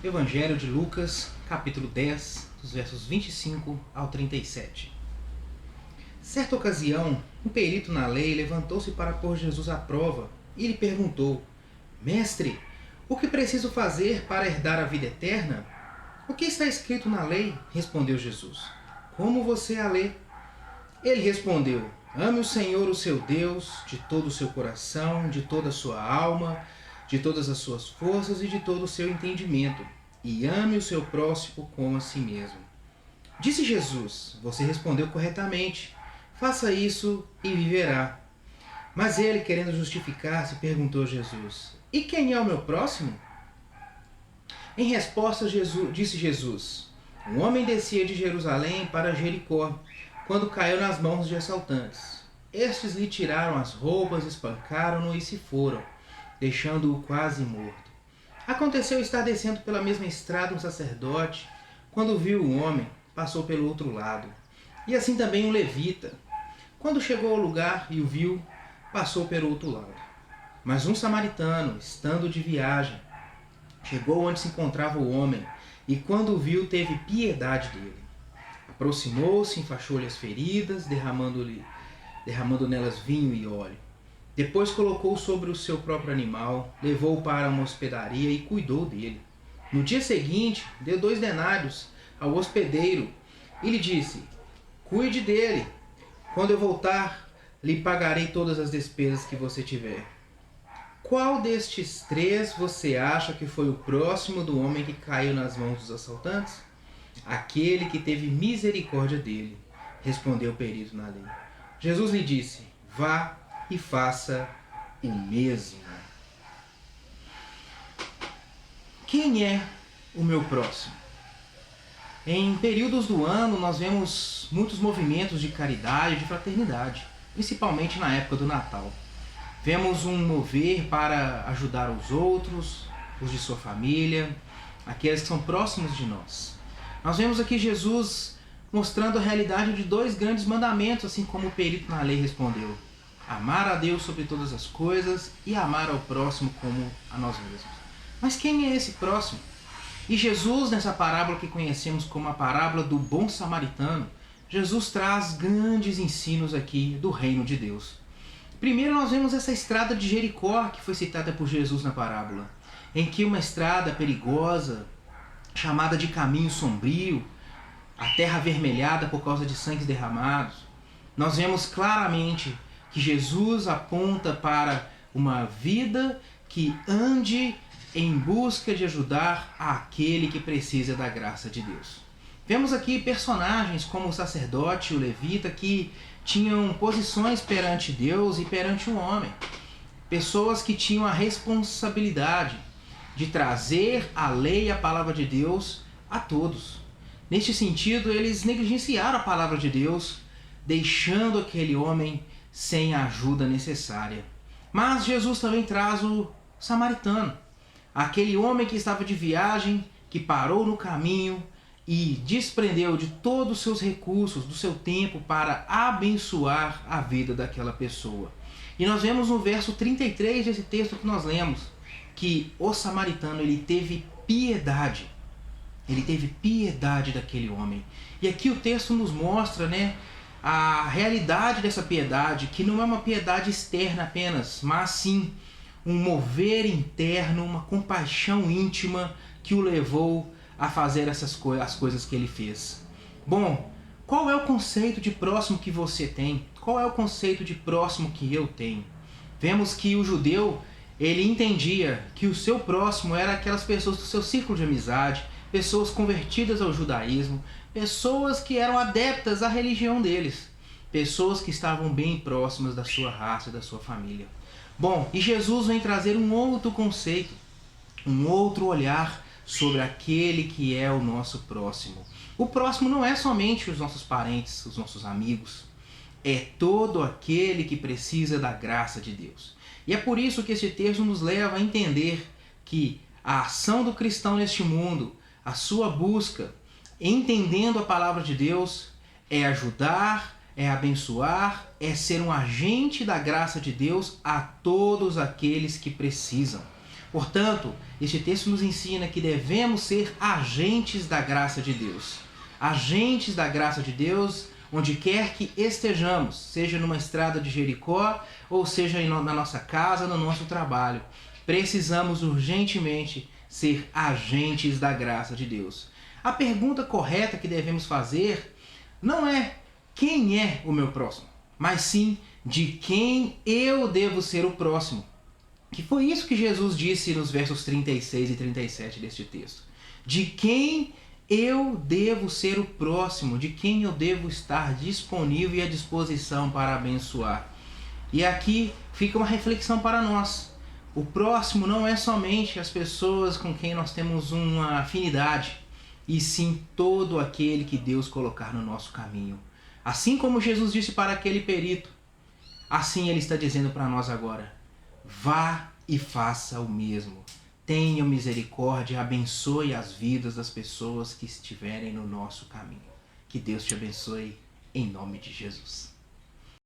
Evangelho de Lucas, capítulo 10, dos versos 25 ao 37. Certa ocasião, um perito na lei levantou-se para pôr Jesus à prova e lhe perguntou: Mestre, o que preciso fazer para herdar a vida eterna? O que está escrito na lei? Respondeu Jesus. Como você a lê? Ele respondeu: Ame o Senhor, o seu Deus, de todo o seu coração, de toda a sua alma, de todas as suas forças e de todo o seu entendimento, e ame o seu próximo como a si mesmo. Disse Jesus: Você respondeu corretamente. Faça isso e viverá. Mas ele, querendo justificar-se, perguntou a Jesus: E quem é o meu próximo? Em resposta, disse Jesus: Um homem descia de Jerusalém para Jericó, quando caiu nas mãos de assaltantes. Estes lhe tiraram as roupas, espancaram-no e se foram, deixando-o quase morto. Aconteceu estar descendo pela mesma estrada um sacerdote, quando viu o homem, passou pelo outro lado. E assim também um levita. Quando chegou ao lugar e o viu, passou pelo outro lado. Mas um samaritano, estando de viagem, chegou onde se encontrava o homem, e quando o viu, teve piedade dele. Aproximou-se, enfaixou-lhe as feridas, derramando nelas vinho e óleo. Depois colocou sobre o seu próprio animal, levou-o para uma hospedaria e cuidou dele. No dia seguinte, deu 2 denários ao hospedeiro e lhe disse: Cuide dele. Quando eu voltar, lhe pagarei todas as despesas que você tiver. Qual destes 3 você acha que foi o próximo do homem que caiu nas mãos dos assaltantes? Aquele que teve misericórdia dele, respondeu o perito na lei. Jesus lhe disse: Vá e faça o mesmo. Quem é o meu próximo? Em períodos do ano, nós vemos muitos movimentos de caridade e de fraternidade, principalmente na época do Natal. Vemos um mover para ajudar os outros, os de sua família, aqueles que são próximos de nós. Nós vemos aqui Jesus mostrando a realidade de 2 grandes mandamentos, assim como o perito na lei respondeu: amar a Deus sobre todas as coisas e amar ao próximo como a nós mesmos. Mas quem é esse próximo? E Jesus, nessa parábola que conhecemos como a parábola do bom samaritano, Jesus traz grandes ensinos aqui do reino de Deus. Primeiro nós vemos essa estrada de Jericó, que foi citada por Jesus na parábola, em que uma estrada perigosa, chamada de caminho sombrio, a terra avermelhada por causa de sangues derramados, nós vemos claramente que Jesus aponta para uma vida que ande em busca de ajudar aquele que precisa da graça de Deus. Vemos aqui personagens como o sacerdote e o levita que tinham posições perante Deus e perante o homem. Pessoas que tinham a responsabilidade de trazer a lei e a palavra de Deus a todos. Neste sentido, eles negligenciaram a palavra de Deus, deixando aquele homem sem a ajuda necessária. Mas Jesus também traz o samaritano, aquele homem que estava de viagem, que parou no caminho e desprendeu de todos os seus recursos, do seu tempo, para abençoar a vida daquela pessoa. E nós vemos no verso 33 desse texto que nós lemos, que o samaritano ele teve piedade. Ele teve piedade daquele homem. E aqui o texto nos mostra, a realidade dessa piedade, que não é uma piedade externa apenas, mas sim um mover interno, uma compaixão íntima que o levou a fazer as coisas que ele fez. Bom, qual é o conceito de próximo que você tem? Qual é o conceito de próximo que eu tenho? Vemos que o judeu, ele entendia que o seu próximo era aquelas pessoas do seu círculo de amizade, pessoas convertidas ao judaísmo, pessoas que eram adeptas à religião deles, pessoas que estavam bem próximas da sua raça e da sua família. Bom, e Jesus vem trazer um outro conceito, um outro olhar sobre aquele que é o nosso próximo. O próximo não é somente os nossos parentes, os nossos amigos, é todo aquele que precisa da graça de Deus. E é por isso que esse texto nos leva a entender que a ação do cristão neste mundo, a sua busca, entendendo a palavra de Deus, é ajudar, é abençoar, é ser um agente da graça de Deus a todos aqueles que precisam. Portanto, este texto nos ensina que devemos ser agentes da graça de Deus. Agentes da graça de Deus onde quer que estejamos, seja numa estrada de Jericó ou seja na nossa casa, no nosso trabalho. Precisamos urgentemente ser agentes da graça de Deus. A pergunta correta que devemos fazer não é quem é o meu próximo, mas sim de quem eu devo ser o próximo. Que foi isso que Jesus disse nos versos 36 e 37 deste texto. De quem eu devo ser o próximo, de quem eu devo estar disponível e à disposição para abençoar. E aqui fica uma reflexão para nós. O próximo não é somente as pessoas com quem nós temos uma afinidade, e sim todo aquele que Deus colocar no nosso caminho. Assim como Jesus disse para aquele perito, assim Ele está dizendo para nós agora. Vá e faça o mesmo. Tenha misericórdia e abençoe as vidas das pessoas que estiverem no nosso caminho. Que Deus te abençoe, em nome de Jesus.